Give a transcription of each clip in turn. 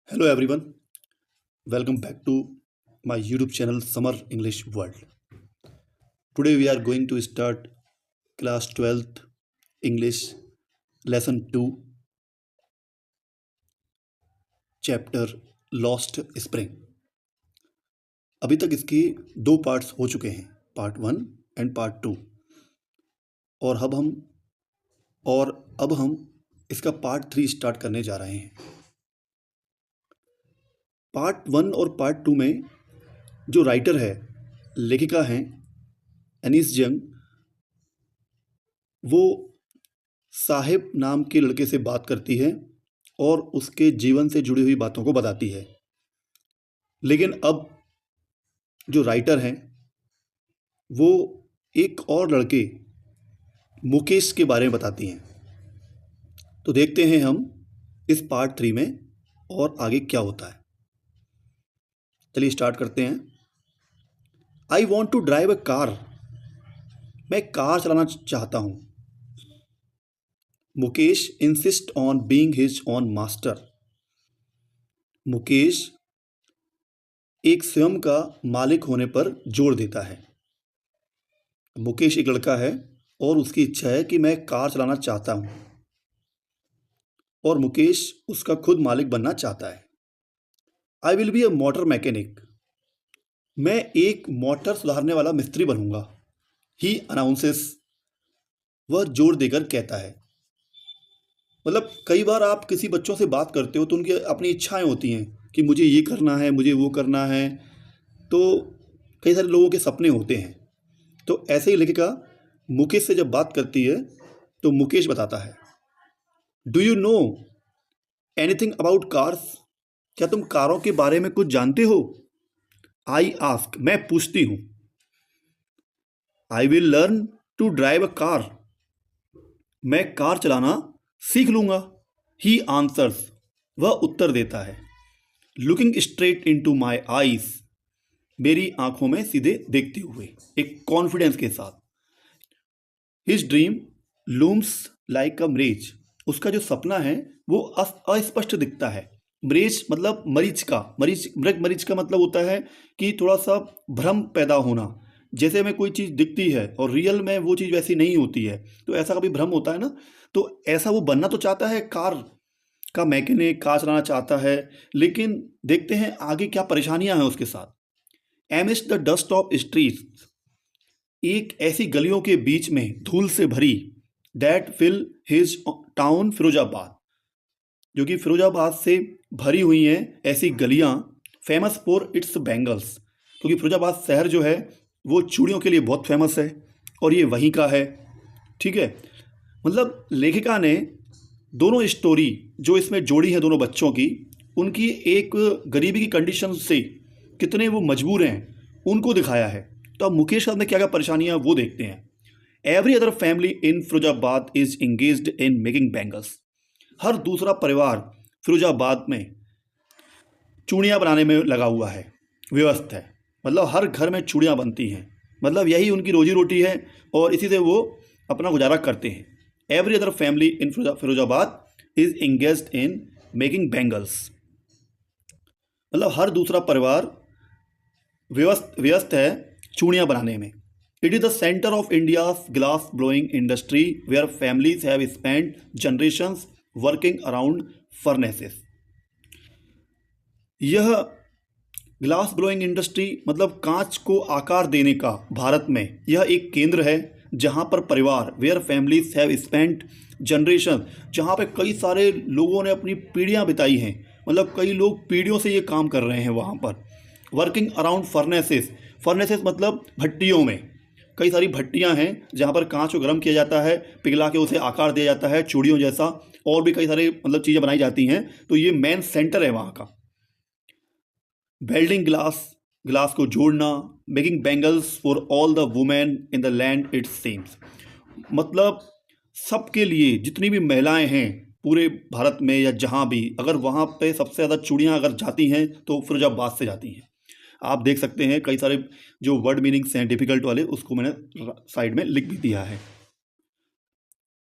Hello everyone, welcome back to my YouTube channel Summer English World. Today we are going to start class 12th English lesson 2 chapter Lost Spring. अभी तक इसके दो parts हो चुके हैं, part 1 and part 2 और अब हम इसका पार्ट 3 स्टार्ट करने जा रहे हैं। पार्ट 1 और पार्ट 2 में जो राइटर है, लेखिका हैं एनिस जंग, वो साहिब नाम के लड़के से बात करती है और उसके जीवन से जुड़ी हुई बातों को बताती है। लेकिन अब जो राइटर हैं वो एक और लड़के मुकेश के बारे में बताती हैं। तो देखते हैं हम इस पार्ट 3 में और आगे क्या होता है। चलिए स्टार्ट करते हैं। I want to drive a car. मैं कार चलाना चाहता हूँ। Mukesh insist on being his own master. Mukesh एक स्वयं का मालिक होने पर जोर देता है। मुकेश एक लड़का है और उसकी इच्छा है कि मैं कार चलाना चाहता हूँ और मुकेश उसका खुद मालिक बनना चाहता है। I will be a motor mechanic. मैं एक मोटर सुधारने वाला मिस्त्री बनूंगा। ही अनाउंसेस। वह जोर देकर कहता है। मतलब कई बार आप किसी बच्चों से बात करते हो तो उनकी अपनी इच्छाएं होती हैं कि मुझे ये करना है, मुझे वो करना है। तो कई सारे लोगों के सपने होते हैं। तो ऐसे ही लेखिका मुकेश से जब बात करती है तो मुकेश बताता है, do you know anything about cars? क्या तुम कारों के बारे में कुछ जानते हो? I ask. मैं पूछती हूँ। I will learn to drive a car. मैं कार चलाना सीख लूंगा। He answers. वह उत्तर देता है। Looking straight into my eyes. मेरी आंखों में सीधे देखते हुए, एक कॉन्फिडेंस के साथ। हिज ड्रीम लूम्स लाइक अ मरीज। उसका जो सपना है वो अस्पष्ट दिखता है। मरीज मतलब मरीज का, मरीज का मतलब होता है कि थोड़ा सा भ्रम पैदा होना। जैसे में कोई चीज़ दिखती है और रियल में वो चीज़ वैसी नहीं होती है, तो ऐसा कभी भ्रम होता है ना। तो ऐसा वो बनना तो चाहता है, कार का मैकेनिक, कार चलाना चाहता है। लेकिन देखते हैं आगे क्या परेशानियां हैं उसके साथ। Amidst the dust of streets. एक ऐसी गलियों के बीच में धूल से भरी, that fill his town Firozabad, जो कि फिरोजाबाद से भरी हुई हैं ऐसी गलियां, फेमस फॉर इट्स बैंगल्स, क्योंकि फिरोजाबाद शहर जो है वो चूड़ियों के लिए बहुत फेमस है और ये वहीं का है। ठीक है। मतलब लेखिका ने दोनों स्टोरी जो इसमें जोड़ी है दोनों बच्चों की, उनकी एक गरीबी की कंडीशन से कितने वो मजबूर हैं उनको दिखाया है। तो अब मुकेश के साथ में क्या क्या परेशानियां वो देखते हैं। Every other family in Firozabad is engaged in making bangles. हर दूसरा परिवार फिरोजाबाद में चूड़ियाँ बनाने में लगा हुआ है, व्यस्त है। मतलब हर घर में चूड़ियाँ बनती हैं, मतलब यही उनकी रोजी रोटी है और इसी से वो अपना गुजारा करते हैं। Every other family in Firozabad is engaged in making bangles. मतलब हर दूसरा परिवार व्यस्त है चूड़ियाँ बनाने में। It is the centre of India's glass blowing industry where families have spent generations working around furnaces. यह ग्लास ब्लोइंग इंडस्ट्री मतलब कांच को आकार देने का भारत में यह एक केंद्र है जहां पर परिवार, where families have spent generation, जहां पे कई सारे लोगों ने अपनी पीढ़ियां बिताई हैं। मतलब कई लोग पीढ़ियों से ये काम कर रहे हैं वहां पर। Working around furnaces. फर्नेसेस मतलब भट्टियों में। कई सारी भट्टियां हैं जहां पर कांच को गर्म किया जाता है, पिघला के उसे आकार दिया जाता है चूड़ियों जैसा, और भी कई सारे मतलब चीज़ें बनाई जाती हैं। तो ये मेन सेंटर है वहाँ का। बेल्डिंग ग्लास को जोड़ना। Making bangles for all the women in the land it seems. मतलब सबके लिए, जितनी भी महिलाएं हैं पूरे भारत में या जहाँ भी, अगर वहाँ पे सबसे ज़्यादा चूड़ियाँ अगर जाती हैं तो फिरोजाबाद से जाती हैं। आप देख सकते हैं कई सारे जो वर्ड मीनिंग्स हैं डिफ़िकल्ट वाले, उसको मैंने साइड में लिख भी दिया है।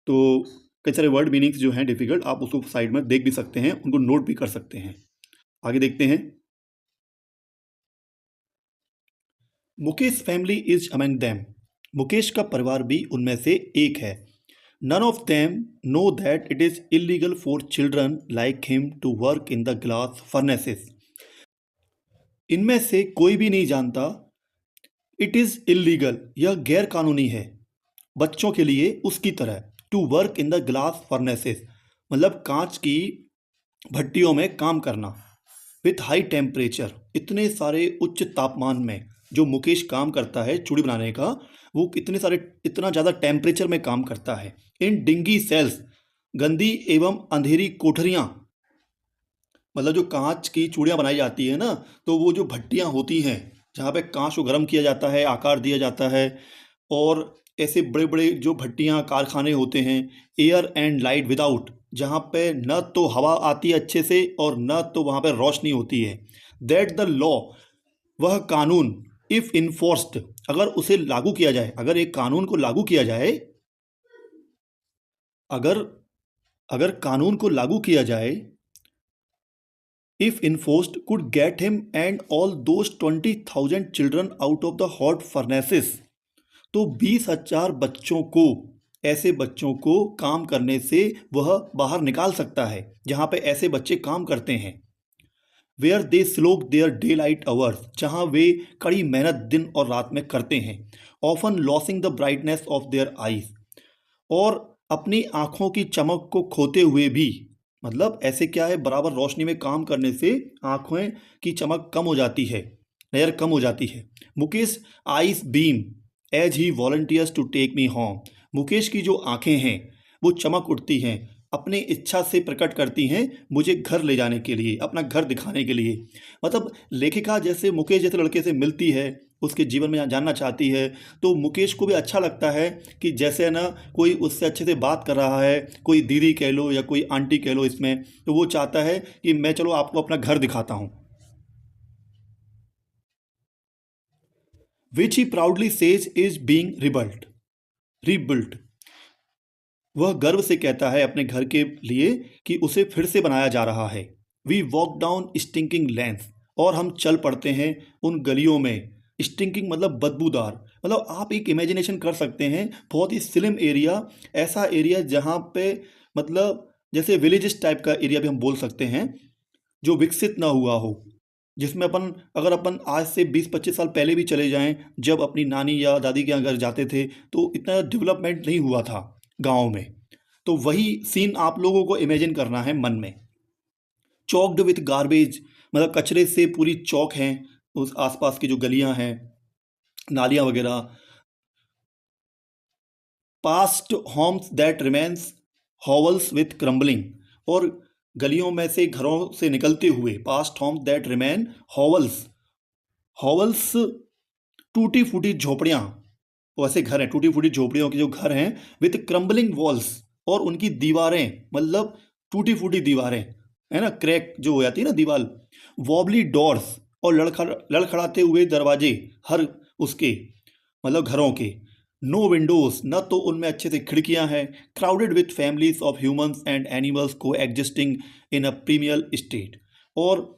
तो कई सारे वर्ड मीनिंग्स जो हैं डिफ़िकल्ट, आप उसको साइड में देख भी सकते हैं, उनको नोट भी कर सकते हैं। आगे देखते हैं। Mukesh family is among them. Mukesh का परिवार भी उनमें से एक है। None of them know that it is illegal for children like him to work in the glass furnaces. इनमें से कोई भी नहीं जानता इट इज इलीगल, यह गैर कानूनी है बच्चों के लिए उसकी तरह, to work in the glass furnaces मतलब कांच की भट्टियों में काम करना, विथ हाई टेम्परेचर इतने सारे उच्च तापमान में जो मुकेश काम करता है चूड़ी बनाने का, वो इतना ज़्यादा टेम्परेचर में काम करता है। इन डिंगी सेल्स गंदी एवं अंधेरी कोठरियाँ, मतलब जो कांच की चूड़ियाँ बनाई जाती है ना, तो वो जो भट्टियाँ होती हैं जहाँ पे कांच को गर्म किया जाता है, आकार दिया जाता है, और ऐसे बड़े बड़े जो भट्टियाँ कारखाने होते हैं, एयर एंड लाइट विदाउट, जहाँ पे न तो हवा आती है अच्छे से और न तो वहाँ पे रोशनी होती है। दैट द लॉ वह कानून, इफ़ इन्फोर्स्ड अगर उसे लागू किया जाए, अगर एक कानून को लागू किया जाए, अगर अगर कानून को लागू किया जाए, if enforced could get him and all those 20,000 children out of the hot furnaces, तो 20,000 बच्चों को, ऐसे बच्चों को काम करने से वह बाहर निकाल सकता है जहाँ पे ऐसे बच्चे काम करते हैं। Where they slog their daylight hours, जहाँ वे कड़ी मेहनत दिन और रात में करते हैं। Often losing the brightness of their eyes, और अपनी आँखों की चमक को खोते हुए भी, मतलब ऐसे क्या है, बराबर रोशनी में काम करने से आँखें की चमक कम हो जाती है, नज़र कम हो जाती है। Mukesh eyes beam as he volunteers to take me home, Mukesh की जो आँखें हैं वो चमक उठती हैं, अपनी इच्छा से प्रकट करती हैं मुझे घर ले जाने के लिए, अपना घर दिखाने के लिए। मतलब लेखिका जैसे मुकेश जैसे लड़के से मिलती है, उसके जीवन में जानना चाहती है, तो मुकेश को भी अच्छा लगता है कि जैसे ना कोई उससे अच्छे से बात कर रहा है, कोई दीदी कह लो या कोई आंटी कह लो इसमें, तो वो चाहता है कि मैं चलो आपको अपना घर दिखाता हूँ। Which he proudly says is being rebuilt, वह गर्व से कहता है अपने घर के लिए कि उसे फिर से बनाया जा रहा है। We walk down stinking lanes, और हम चल पड़ते हैं उन गलियों में। स्टिंकिंग मतलब बदबूदार, मतलब आप एक इमेजिनेशन कर सकते हैं, बहुत ही स्लिम एरिया, ऐसा एरिया जहाँ पे मतलब जैसे विलेजेस टाइप का एरिया भी हम बोल सकते हैं, जो विकसित ना हुआ हो, जिसमें अगर अपन आज से 20-25 साल पहले भी चले जाएं, जब अपनी नानी या दादी के यहाँ घर जाते थे तो इतना डेवलपमेंट नहीं हुआ था गाँव में, तो वही सीन आप लोगों को इमेजिन करना है मन में। चौक्ड विथ गार्बेज, मतलब कचरे से पूरी चौक हैं उस आसपास की जो गलियां हैं, नालियां वगैरह। Past homes that remains hovels with crumbling, और गलियों में से घरों से निकलते हुए, past homes that remain hovels, hovels टूटी फूटी झोपड़ियाँ, वैसे घर हैं, टूटी फूटी झोपड़ियों के जो घर हैं, विथ क्रम्बलिंग वॉल्स, और उनकी दीवारें, मतलब टूटी फूटी दीवारें है ना, क्रैक जो हो जाती है ना दीवार। वॉबली डोर्स, और लड़खड़ाते हुए दरवाजे हर उसके, मतलब घरों के। नो विंडोज, न तो उनमें अच्छे से खिड़कियां हैं। Crowded with families of humans and animals को एग्जिस्टिंग इन अ प्रीमियल स्टेट, और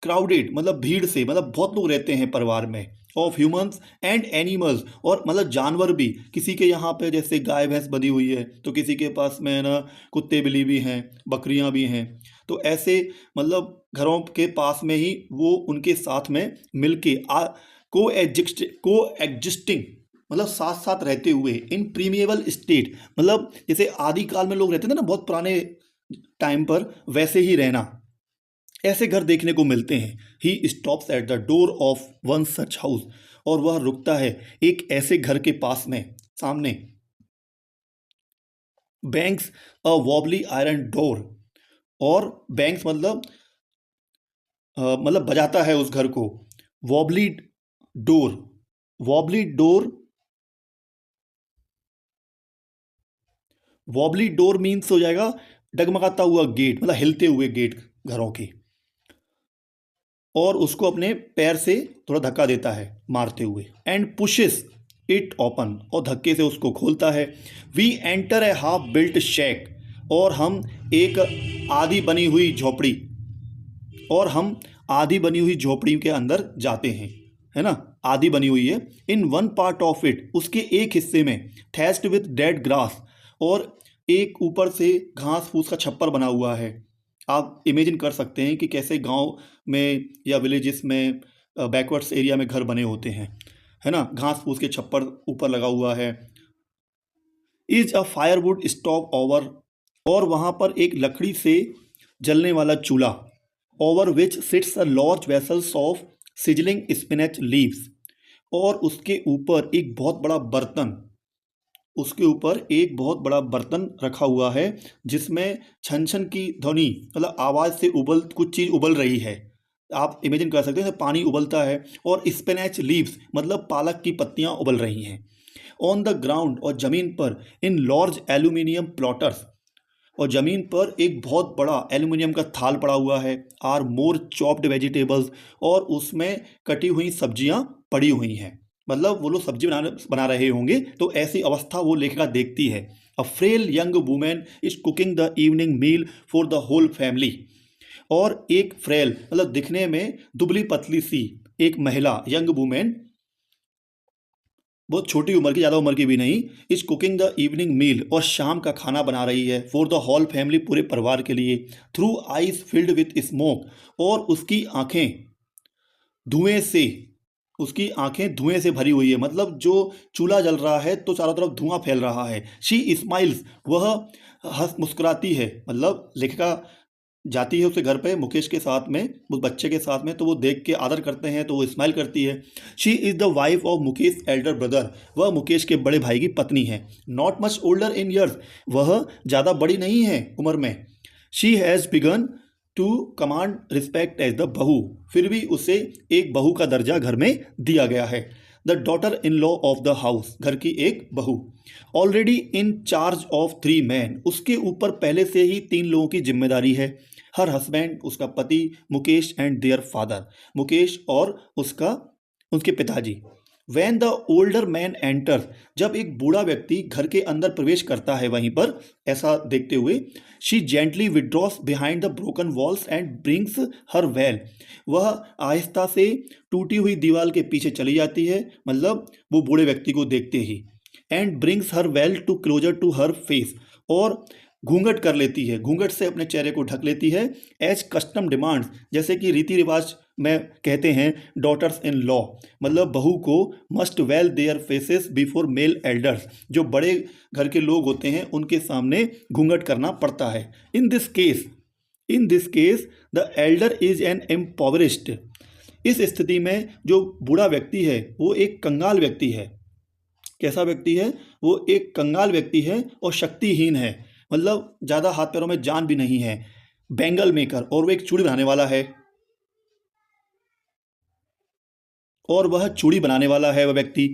क्राउडेड मतलब भीड़ से, मतलब बहुत लोग रहते हैं परिवार में, ऑफ ह्यूमंस एंड एनिमल्स, और मतलब जानवर भी, किसी के यहाँ पे जैसे गाय भैंस बंधी हुई है तो किसी के पास में ना कुत्ते बिल्ली भी हैं, बकरियाँ भी हैं, तो ऐसे मतलब घरों के पास में ही वो उनके साथ में मिलके को एग्जिस्टिंग, मतलब साथ साथ रहते हुए, इन प्रीमियबल स्टेट, मतलब जैसे आदिकाल में लोग रहते थे ना बहुत पुराने टाइम पर, वैसे ही रहना, ऐसे घर देखने को मिलते हैं। He stops at the door of one such house, और वह रुकता है एक ऐसे घर के पास में, सामने। बैंक्स अ वॉबली आयरन डोर, और बैंक्स मतलब बजाता है उस घर को। Wobbly door, wobbly door, wobbly door means हो जाएगा डगमगाता हुआ गेट, मतलब हिलते हुए गेट घरों के, और उसको अपने पैर से थोड़ा धक्का देता है मारते हुए। एंड पुशेस इट ओपन, और धक्के से उसको खोलता है। We enter a half built shack, और हम एक आधी बनी हुई झोपड़ी, और हम आधी बनी हुई झोपड़ी के अंदर जाते हैं, है ना, आधी बनी हुई है। In one part of it, उसके एक हिस्से में, थैस्ड विथ डेड ग्रास, और एक ऊपर से घास फूस का छप्पर बना हुआ है। आप इमेजिन कर सकते हैं कि कैसे गांव में या विलेजेस में बैकवर्ड्स एरिया में घर बने होते हैं, है ना, घास फूस के छप्पर ऊपर लगा हुआ है। Is a firewood stove over, और वहाँ पर एक लकड़ी से जलने वाला चूल्हा, over which sits a large vessels of sizzling spinach leaves, और उसके ऊपर एक बहुत बड़ा बर्तन, उसके ऊपर एक बहुत बड़ा बर्तन रखा हुआ है जिसमें छन छन की ध्वनि, मतलब आवाज़ से उबल कुछ चीज़ उबल रही है। आप इमेजिन कर सकते हैं पानी उबलता है, और स्पिनच लीव्स मतलब पालक की पत्तियां उबल रही हैं। ऑन द ग्राउंड, और ज़मीन पर, इन लार्ज एल्यूमिनियम प्लॉटर्स, और ज़मीन पर एक बहुत बड़ा एल्यूमिनियम का थाल पड़ा हुआ है। आर मोर चॉप्ड वेजिटेबल्स, और उसमें कटी हुई सब्जियां पड़ी हुई हैं, मतलब वो लोग सब्जी बना रहे होंगे, तो ऐसी अवस्था वो लेखिका देखती है। A frail young women is cooking the evening meal for the whole family, और एक फ्रेल मतलब दिखने में दुबली पतली सी एक महिला, यंग वुमेन, बहुत छोटी उम्र की, ज़्यादा उम्र की भी नहीं, इज कुकिंग द इवनिंग मील, और शाम का खाना बना रही है, फॉर द होल फैमिली, पूरे परिवार के लिए। Through eyes filled with smoke, और उसकी आंखें धुएं से, उसकी आंखें धुएं से भरी हुई है, मतलब जो चूल्हा जल रहा है तो चारों तरफ धुआं फैल रहा है। शी स्माइल्स, वह हंस मुस्कुराती है, मतलब लेखिका जाती है उसके घर पे मुकेश के साथ में, उस बच्चे के साथ में, तो वो देख के आदर करते हैं तो वो स्माइल करती है। She is the wife of Mukesh elder brother, वह मुकेश के बड़े भाई की पत्नी है। Not much older in years, वह ज़्यादा बड़ी नहीं है उम्र में। She has begun to command respect as the bahu, फिर भी उसे एक बहू का दर्जा घर में दिया गया है। The daughter in law of the house, घर की एक बहू। Already in charge of 3 man, उसके ऊपर पहले से ही 3 लोगों की जिम्मेदारी है। हर हस्बैंड, उसका पति, Mukesh and their father, Mukesh और उसके पिताजी। When the older man enter, जब एक बूढ़ा व्यक्ति घर के अंदर प्रवेश करता है वहीं पर, ऐसा देखते हुए, she gently withdraws behind the broken walls and brings her well, वह आहिस्ता से टूटी हुई दीवार के पीछे चली जाती है, मतलब वो बूढ़े व्यक्ति को देखते ही। And brings her veil to closer to her face, और घूंघट कर लेती है, घूंघट से अपने चेहरे को ढक लेती है। एज कस्टम डिमांड्स, जैसे कि रीति रिवाज में कहते हैं, डॉटर्स इन लॉ, मतलब बहू को must veil their faces before male elders, जो बड़े घर के लोग होते हैं उनके सामने घूंघट करना पड़ता है। In this case the elder is an empowered, इस स्थिति में जो बूढ़ा व्यक्ति है वो एक कंगाल व्यक्ति है। कैसा व्यक्ति है वो? एक कंगाल व्यक्ति है और शक्तिहीन है, मतलब ज़्यादा हाथ पैरों में जान भी नहीं है। बैंगल मेकर, और वो एक चूड़ी बनाने वाला है, और वह चूड़ी बनाने वाला है वह व्यक्ति।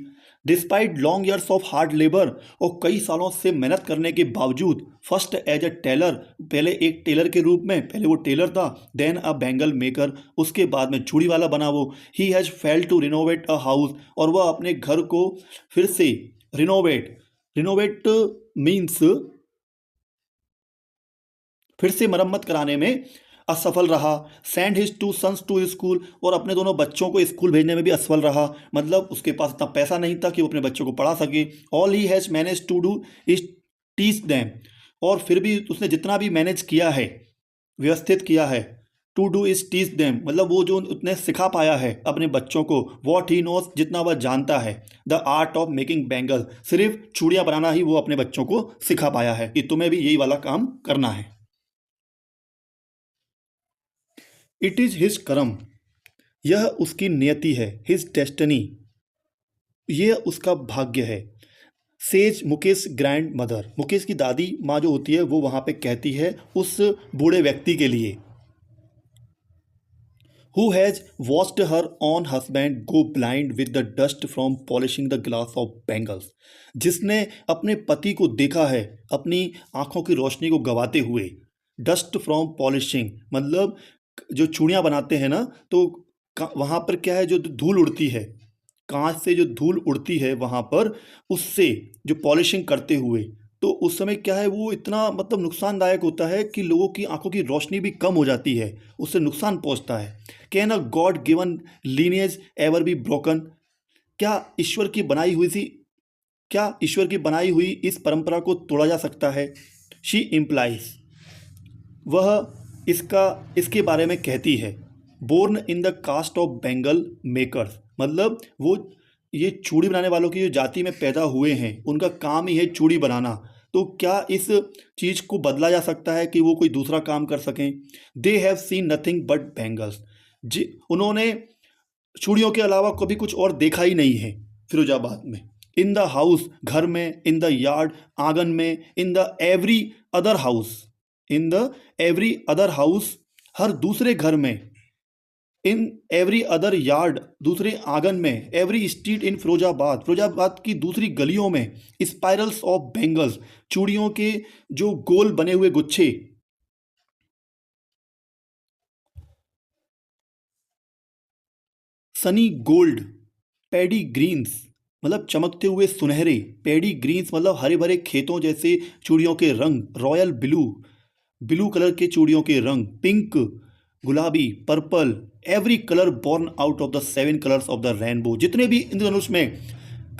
Despite long years of hard labour, और कई सालों से मेहनत करने के बावजूद, फर्स्ट एज अ टेलर, पहले एक टेलर के रूप में, पहले वो टेलर था, देन अ बैंगल मेकर, उसके बाद में चूड़ी वाला बना वो। He has failed to renovate a house, और वह अपने घर को फिर से रिनोवेट मीन्स फिर से मरम्मत कराने में असफल रहा। Send his 2 sons to school, और अपने दोनों बच्चों को स्कूल भेजने में भी असफल रहा, मतलब उसके पास इतना पैसा नहीं था कि वो अपने बच्चों को पढ़ा सके। All he has managed to do is teach them, और फिर भी उसने जितना भी मैनेज किया है, व्यवस्थित किया है, to do is teach them, मतलब वो जो उसने सिखा पाया है अपने बच्चों को, वॉट ही नोस, जितना वह जानता है, the art of making bangle, सिर्फ चूड़ियाँ बनाना ही वो अपने बच्चों को सिखा पाया है कि तुम्हें भी यही वाला काम करना है। इट इज़ हिज कर्म, यह उसकी नियति है। हिज डेस्टिनी, यह उसका भाग्य है। Says Mukesh grand mother, Mukesh की दादी माँ जो होती है वो वहाँ पे कहती है उस बूढ़े व्यक्ति के लिए। Who has watched her on husband go blind with the dust from polishing the glass of bangles, जिसने अपने पति को देखा है अपनी आँखों की रोशनी को गंवाते हुए। डस्ट फ्रॉम पॉलिशिंग मतलब जो चूड़ियाँ बनाते हैं ना, तो वहाँ पर क्या है, जो धूल उड़ती है, कांच से जो धूल उड़ती है वहाँ पर, उससे जो पॉलिशिंग करते हुए तो उस समय क्या है, वो इतना मतलब नुकसानदायक होता है कि लोगों की आंखों की रोशनी भी कम हो जाती है, उससे नुकसान पहुंचता है। Can a God given lineage ever be broken? क्या ईश्वर की बनाई हुई सी क्या ईश्वर की बनाई हुई इस परंपरा को तोड़ा जा सकता है? शी इम्प्लाइज, वह इसके बारे में कहती है। Born in the caste of bangle makers, मतलब वो ये चूड़ी बनाने वालों की जो जाति में पैदा हुए हैं, उनका काम ही है चूड़ी बनाना। तो क्या इस चीज़ को बदला जा सकता है कि वो कोई दूसरा काम कर सकें? They have seen nothing but bangles, जी उन्होंने चूड़ियों के अलावा कभी कुछ और देखा ही नहीं है फिरोजाबाद में। इन द हाउस, घर में, इन द यार्ड, आंगन में, in the every other house, in the every other house, हर दूसरे घर में, इन एवरी अदर यार्ड, दूसरे आंगन में, every street in Firozabad, Firozabad की दूसरी गलियों में, स्पाइरल्स ऑफ बैंगल्स, चूड़ियों के जो गोल बने हुए गुच्छे, सनी गोल्ड, पैडी ग्रीन्स, मतलब चमकते हुए सुनहरे, पैडी ग्रीन्स मतलब हरे भरे खेतों जैसे चूड़ियों के रंग, रॉयल ब्लू, ब्लू कलर के चूड़ियों के रंग, पिंक, गुलाबी, purple, every colour born out of the 7 colours of the rainbow, जितने भी इंद्रधनुष में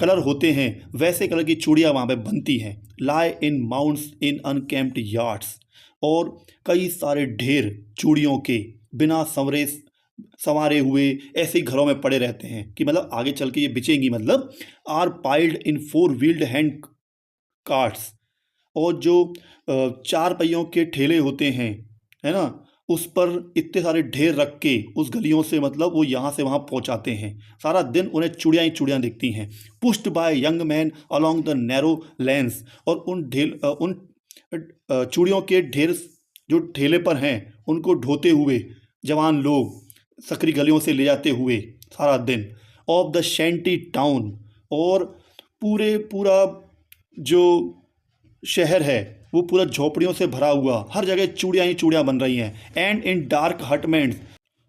कलर होते हैं वैसे कलर की चूड़ियाँ वहाँ पे बनती हैं। लाई इन माउंट्स इन अनकेम्प्ड यार्ड्स, और कई सारे ढेर चूड़ियों के बिना संवारे हुए ऐसे ही घरों में पड़े रहते हैं कि मतलब आगे चल के ये बिचेंगी, मतलब are piled in 4 wheeled hand carts, और जो 4 पहियों के ठेले होते हैं, है ना, उस पर इतने सारे ढेर रख के उस गलियों से मतलब वो यहाँ से वहाँ पहुँचाते हैं। सारा दिन उन्हें चूड़ियाँ ही चूड़ियाँ दिखती हैं। Pushed by young man along the narrow lanes, और उन चूड़ियों के ढेर जो ठेले पर हैं उनको ढोते हुए जवान लोग सकरी गलियों से ले जाते हुए सारा दिन। ऑफ द शैंटी टाउन, और पूरा जो शहर है वो पूरा झोपड़ियों से भरा हुआ, हर जगह चूड़ियाँ ही चूड़ियाँ बन रही हैं। एंड इन डार्क हटमेंट्स,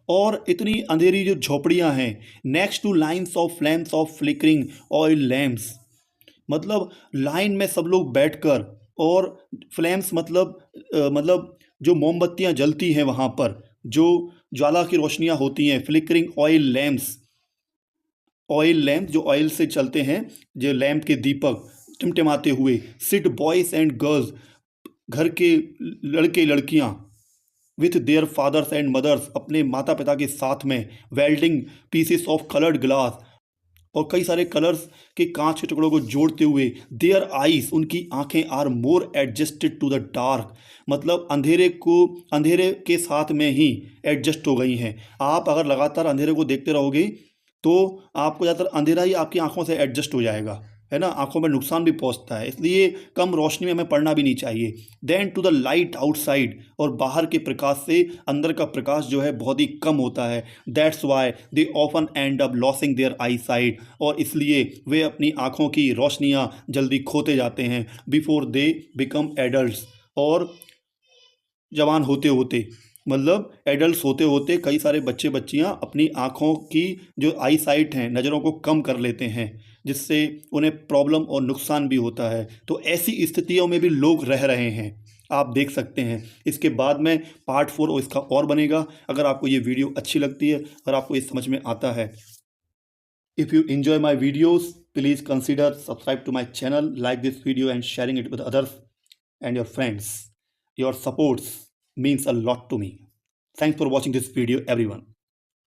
और इतनी अंधेरी जो झोपड़ियाँ हैं, next two lines of flames of flickering oil lamps, मतलब लाइन में सब लोग बैठकर, और फ्लेम्स मतलब जो मोमबत्तियाँ जलती हैं वहाँ पर, जो ज्वाला की रोशनियाँ होती हैं, flickering oil lamps, oil lamp जो ऑयल से चलते हैं, जो लैम्प के दीपक टिमटिमाते हुए। सिट बॉयज एंड गर्ल्स, घर के लड़के लड़कियां, with their fathers and mothers, अपने माता पिता के साथ में, welding pieces of coloured glass, और कई सारे कलर्स के कांच के टुकड़ों को जोड़ते हुए। देयर आइज, उनकी आंखें, are more adjusted to the dark, मतलब अंधेरे के साथ में ही एडजस्ट हो गई हैं। आप अगर लगातार अंधेरे को देखते रहोगे तो आपको ज़्यादातर अंधेरा ही आपकी आंखों से एडजस्ट हो जाएगा, है ना, आंखों में नुकसान भी पहुंचता है, इसलिए कम रोशनी में हमें पढ़ना भी नहीं चाहिए। Then to the light outside, और बाहर के प्रकाश से अंदर का प्रकाश जो है बहुत ही कम होता है। That's why they often end up losing their eyesight, और इसलिए वे अपनी आँखों की रोशनियाँ जल्दी खोते जाते हैं। बिफोर दे बिकम एडल्ट्स, और जवान होते होते, मतलब एडल्ट होते होते कई सारे बच्चे बच्चियां अपनी आँखों की जो आई साइट हैं, नज़रों को कम कर लेते हैं, जिससे उन्हें प्रॉब्लम और नुकसान भी होता है। तो ऐसी स्थितियों में भी लोग रह रहे हैं, आप देख सकते हैं। इसके बाद में पार्ट 4 और इसका और बनेगा। अगर आपको ये वीडियो अच्छी लगती है, अगर आपको ये समझ में आता है, if you enjoy my videos, please consider subscribe to my channel, like this video and sharing it with others and your friends. Your supports means a lot to me. Thanks for watching this video, everyone.